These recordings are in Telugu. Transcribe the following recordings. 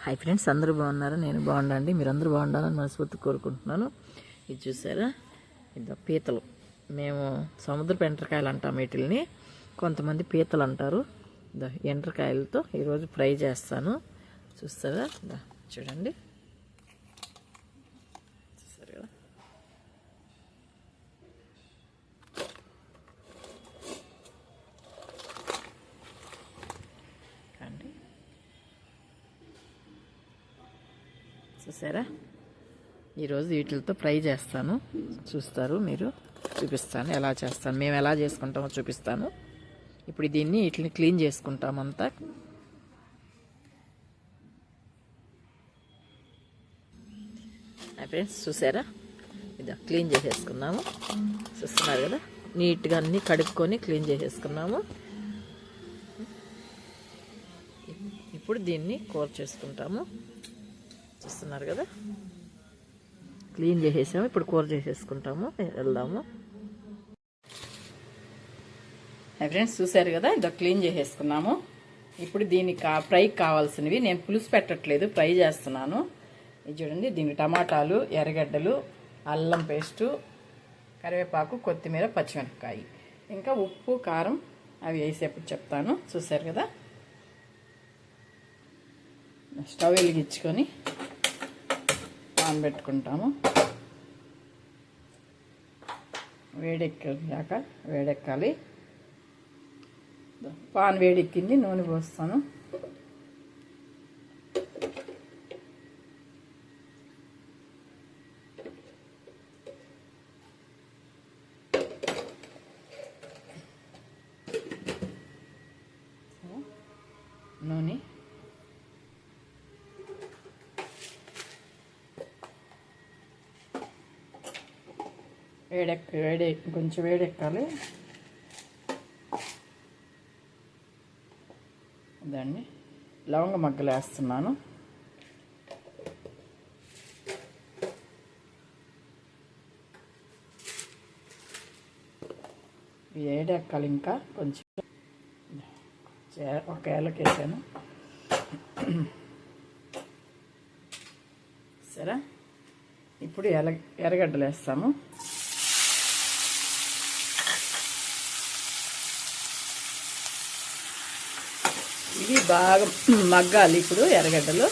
హాయ్ ఫ్రెండ్స్, అందరూ బాగున్నారా? నేను బాగుండండి. మీరు అందరూ బాగుండాలని మనస్ఫూర్తి కోరుకుంటున్నాను. ఇది చూసారా, ఇది పీతలు. మేము సముద్రపు ఎండ్రకాయలు అంటాం వీటిల్ని, కొంతమంది పీతలు అంటారు. ఎండ్రకాయలతో ఈరోజు ఫ్రై చేస్తాను. చూస్తారా, చూడండి. చూస్తారు కదా, అండి. చూసారా, ఈరోజు వీటితో ఫ్రై చేస్తాను. చూస్తారు మీరు, చూపిస్తాను ఎలా చేస్తాను, మేము ఎలా చేసుకుంటామో చూపిస్తాను. ఇప్పుడు దీన్ని వీటిని క్లీన్ చేసుకుంటామంతా. ఫ్రెండ్స్ చూసారా, ఇది క్లీన్ చేసేసుకున్నాము. చూస్తున్నారు కదా, నీట్గా అన్నీ కడుక్కొని క్లీన్ చేసేసుకున్నాము. ఇప్పుడు దీన్ని కూర చేసుకుంటాము. చూస్తున్నారు కదా, క్లీన్ చేసేసాము. ఇప్పుడు కూర చేసేసుకుంటాము. వెళ్దాము. ఫ్రెండ్స్ చూసారు కదా, ఇదో క్లీన్ చేసేసుకున్నాము. ఇప్పుడు దీనికి ఫ్రైకి కావాల్సినవి, నేను పులుసు పెట్టట్లేదు, ఫ్రై చేస్తున్నాను. ఇది చూడండి, దీనికి టమాటాలు, ఎర్రగడ్డలు, అల్లం పేస్టు, కరివేపాకు, కొత్తిమీర, పచ్చిమిరపకాయ, ఇంకా ఉప్పు, కారం అవి వేసేప్పుడు చెప్తాను. చూసారు కదా, స్టవ్ వెలిగించుకొని పాన్ పెట్టుకుంటాము. వేడెక్కాలి. పాన్ వేడెక్కింది, నూనె పోస్తాను. నూనె కొంచెం వేడెక్కాలి. దాన్ని లవంగ మగ్గలు వేస్తున్నాను. వేడెక్కాలి. ఇంకా కొంచెం ఒక ఏలకేసాను. సరే, ఇప్పుడు ఎర్రగడ్డలు వేస్తాము. ఇవి బాగా మగ్గాలి. ఇప్పుడు ఎర్రగడ్డలు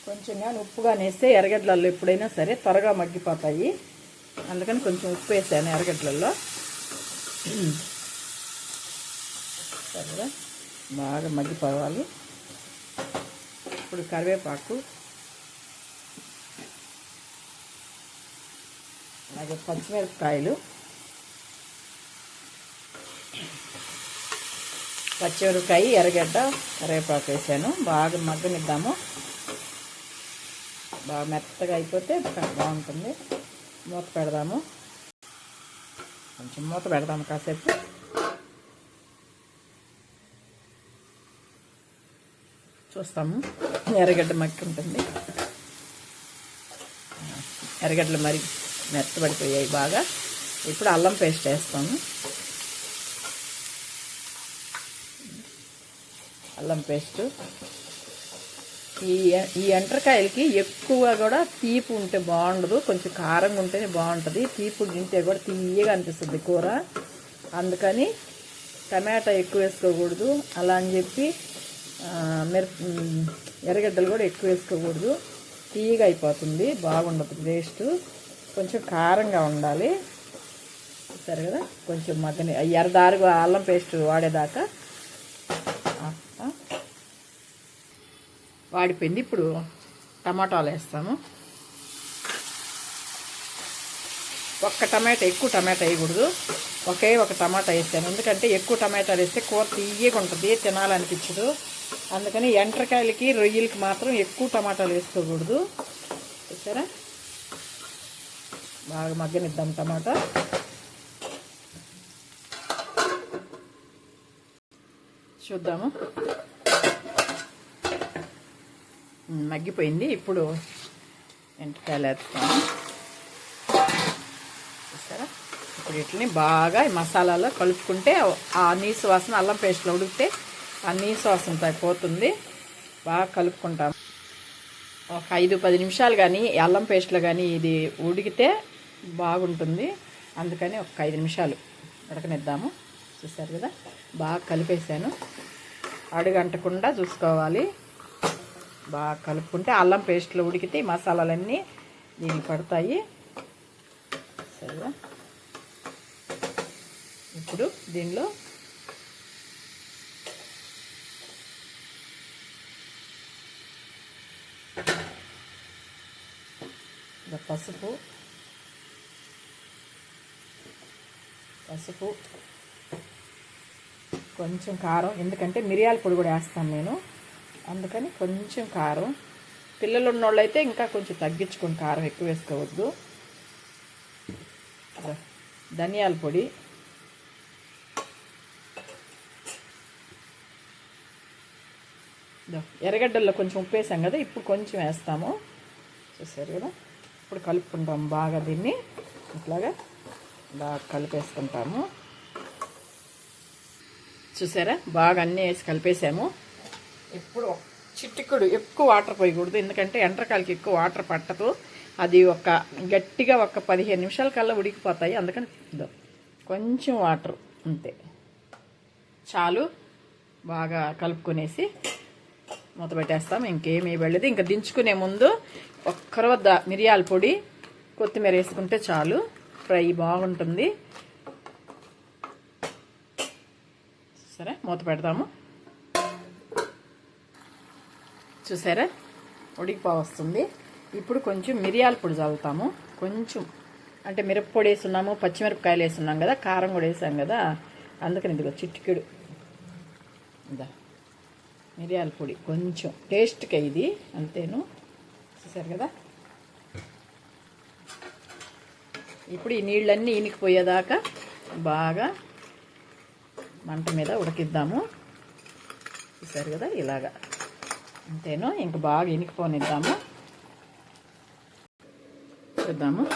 కొంచెం కానీ ఉప్పుగా వేస్తే ఎర్రగడ్డలలో ఎప్పుడైనా సరే త్వరగా మగ్గిపోతాయి. అందుకని కొంచెం ఉప్పు వేసాను ఎర్రగడ్డలలో. సరే, బాగా మగ్గిపోవాలి. ఇప్పుడు కరివేపాకు, అలాగే పచ్చిమిరపకాయలు, ఎర్రగడ్డ, కరివేపాకు వేసాను. బాగా మగ్గనిద్దాము. బాగా మెత్తగా అయిపోతే బాగుంటుంది. మూత పెడదాము. కొంచెం మూత పెడదాము కాసేపు. చూస్తాము, ఎర్రగడ్డ మగ్గి ఉంటుంది. ఎర్రగడ్డలు మరి మెత్తబడిపోయాయి బాగా. ఇప్పుడు అల్లం పేస్ట్ వేస్తాము. అల్లం పేస్టు. ఈ ఎండ్రకాయలకి ఎక్కువ కూడా తీపి ఉంటే బాగుండదు, కొంచెం కారంగా ఉంటేనే బాగుంటుంది. తీపి తింటే కూడా తీయగా అనిపిస్తుంది కూర. అందుకని టమాటా ఎక్కువ వేసుకోకూడదు. అలా అని చెప్పి ఎర్రగడ్డలు కూడా ఎక్కువ వేసుకోకూడదు, తీయగా అయిపోతుంది, బాగుండదు టేస్ట్. కొంచెం కారంగా ఉండాలి. సరే కదా, కొంచెం మగ్గని ఎర్రదారుగా అల్లం పేస్ట్ వాడేదాకా వాడిపోయింది. ఇప్పుడు టమాటాలు వేస్తాము. ఒక్క టమాటా, ఎక్కువ టమాటా వేయకూడదు. ఒక టమాటా వేస్తాను, ఎందుకంటే ఎక్కువ టమాటాలు వేస్తే కూర తీయగా ఉంటుంది, తినాలనిపించదు. అందుకని ఎండ్రకాయలకి, రొయ్యలకి మాత్రం ఎక్కువ టమాటాలు వేసుకోకూడదు. చూసారా, బాగా మగ్గనిద్దాం టమాటా. చూద్దాము, మగ్గిపోయింది. ఇప్పుడు ఎండ్రకాయలు వేస్తాము. చూసారా, ఇప్పుడు వీటిని బాగా ఈ మసాలాలో కలుపుకుంటే ఆ నీసు వాసన అల్లం పేస్ట్లో ఉడికితే ఆ నీసు వాసన పోతుంది. బాగా కలుపుకుంటాము. ఒక 5-10 నిమిషాలు కానీ అల్లం పేస్ట్లో కానీ ఇది ఉడికితే బాగుంటుంది. అందుకని ఒక 5 నిమిషాలు ఉడకనిద్దాము. చూసారు కదా, బాగా కలిపేసాను. అడుగంటకుండా చూసుకోవాలి. బాగా కలుపుకుంటే అల్లం పేస్ట్లో ఉడికితే మసాలాలన్నీ దీనికి పడతాయి. సరేగా, ఇప్పుడు దీనిలో పసుపు కొంచెం కారం, ఎందుకంటే మిరియాల పొడి కూడా వేస్తాను నేను, అందుకని కొంచెం కారం. పిల్లలు ఉన్నోళ్ళు అయితే ఇంకా కొంచెం తగ్గించుకొని కారం ఎక్కువ వేసుకోవద్దు. ధనియాల పొడి, ఎర్రగడ్డల్లో కొంచెం ఉప్పు వేసాం కదా, ఇప్పుడు కొంచెం వేస్తాము. చూసారు కదా, ఇప్పుడు కలుపుకుంటాము బాగా. దీన్ని ఇట్లాగా బాగా కలిపేసుకుంటాము. చూసారా, బాగా అన్నీ వేసి కలిపేసాము. ఇప్పుడు చిటికెడు ఎక్కువ వాటర్ పోయకూడదు, ఎందుకంటే ఎండ్రకాయలకి ఎక్కువ వాటర్ పట్టదు. అది గట్టిగా 15 నిమిషాల కల్లా ఉడికిపోతాయి. అందుకని కొంచెం వాటర్ అంతే చాలు. బాగా కలుపుకొనేసి మూత పెట్టేస్తాం. ఇంకేమీ వెళ్ళదు. ఇంకా దించుకునే ముందు ఒక్కరవద్ద మిరియాల పొడి, కొత్తిమీర వేసుకుంటే చాలు. ఫ్రై బాగుంటుంది. సరే, మూత పెడతాము. చూసారా, ఉడికిపోవస్తుంది. ఇప్పుడు కొంచెం మిరియాల పొడి చల్లుతాము. కొంచెం అంటే మిరప్పొడి వేస్తున్నాము, పచ్చిమిరపకాయలు వేస్తున్నాం కదా, కారం కూడా వేసాం కదా, అందుకని ఇదిగో చిటికెడు మిరియాల పొడి కొంచెం టేస్ట్కి ఇది అంతేను. చూసారు కదా, ఇప్పుడు ఈ నీళ్ళన్నీ ఇనికిపోయేదాకా బాగా మంట మీద ఉడికిద్దాము. చూసారు కదా, ఇలాగా అంతేను. ఇంక బాగా ఇనికిపోనిద్దాము. చూద్దాము,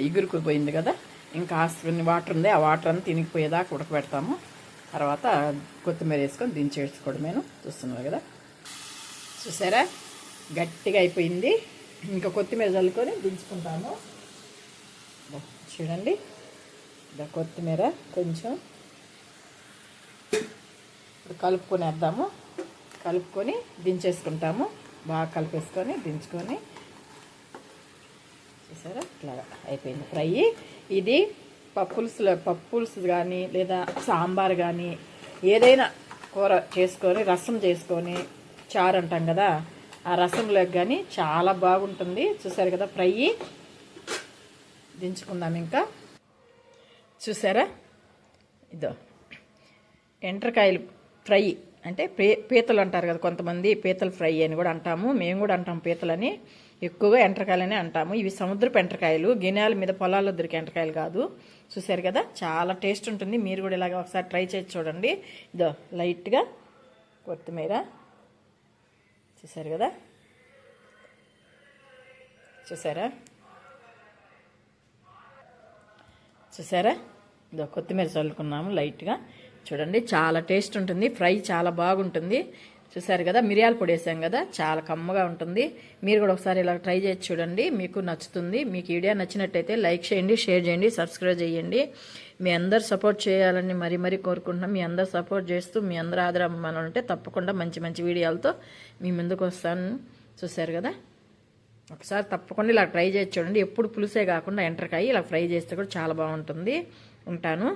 ఇగురుకుపోయింది కదా. ఇంకా కొన్ని వాటర్ ఉంది, ఆ వాటర్ అంతా ఇనికిపోయేదాకా ఉడకబెడతాము. తర్వాత కొత్తిమీర వేసుకొని దించేసుకోవడమేను. చూస్తున్నారు కదా, చూసారా, గట్టిగా అయిపోయింది. ఇంకా కొత్తిమీర చల్లుకొని దించుకుంటాము. చూడండి, కొత్తిమీర కొంచెం కలుపుకొనేద్దాము. కలుపుకొని దించేసుకుంటాము. బాగా కలిపేసుకొని దించుకొని. చూసారా, ఇట్లాగా అయిపోయింది ఫ్రై. ఇది పప్పులుసు కానీ లేదా సాంబార్ కానీ ఏదైనా కూర చేసుకొని, రసం చేసుకొని, చారు అంటాం కదా, ఆ రసంలోకి కానీ చాలా బాగుంటుంది. చూసారు కదా, ఫ్రై. దించుకుందాం ఇంకా. చూసారా, ఇదో ఎండ్రకాయలు ఫ్రై అంటే పీతలు అంటారు కదా కొంతమంది, పీతలు ఫ్రై అని కూడా అంటాము. మేము కూడా అంటాము పీతలని. ఎక్కువగా ఎండ్రకాయలనే అంటాము. ఇవి సముద్రపు ఎండ్రకాయలు, గిన్నెల మీద పొలాల్లో దొరికే ఎండ్రకాయలు కాదు. చూసారు కదా, చాలా టేస్ట్ ఉంటుంది. మీరు కూడా ఇలాగ ఒకసారి ట్రై చేసి చూడండి. ఇదో లైట్గా కొత్తిమీర. చూసారు కదా, చూసారా ఇదో కొత్తిమీర చల్లుకున్నాము లైట్గా. చూడండి, చాలా టేస్ట్ ఉంటుంది. ఫ్రై చాలా బాగుంటుంది. చూసారు కదా, మిరియాల పొడి వేసాం కదా, చాలా కమ్మగా ఉంటుంది. మీరు కూడా ఒకసారి ఇలా ట్రై చేసి చూడండి, మీకు నచ్చుతుంది. మీకు వీడియో నచ్చినట్టయితే లైక్ చేయండి, షేర్ చేయండి, సబ్స్క్రైబ్ చేయండి. మీ అందరు సపోర్ట్ చేయాలని మరీ కోరుకుంటున్నాం. మీ అందరు సపోర్ట్ చేస్తూ మీ అందరు ఆదరణ ఉంటే తప్పకుండా మంచి మంచి వీడియోలతో మీ ముందుకు వస్తాను. చూసారు కదా, ఒకసారి తప్పకుండా ఇలా ట్రై చేసి చూడండి. ఎప్పుడు పులుసే కాకుండా ఎండ్రకాయ ఇలా ఫ్రై చేస్తే కూడా చాలా బాగుంటుంది. ఉంటాను.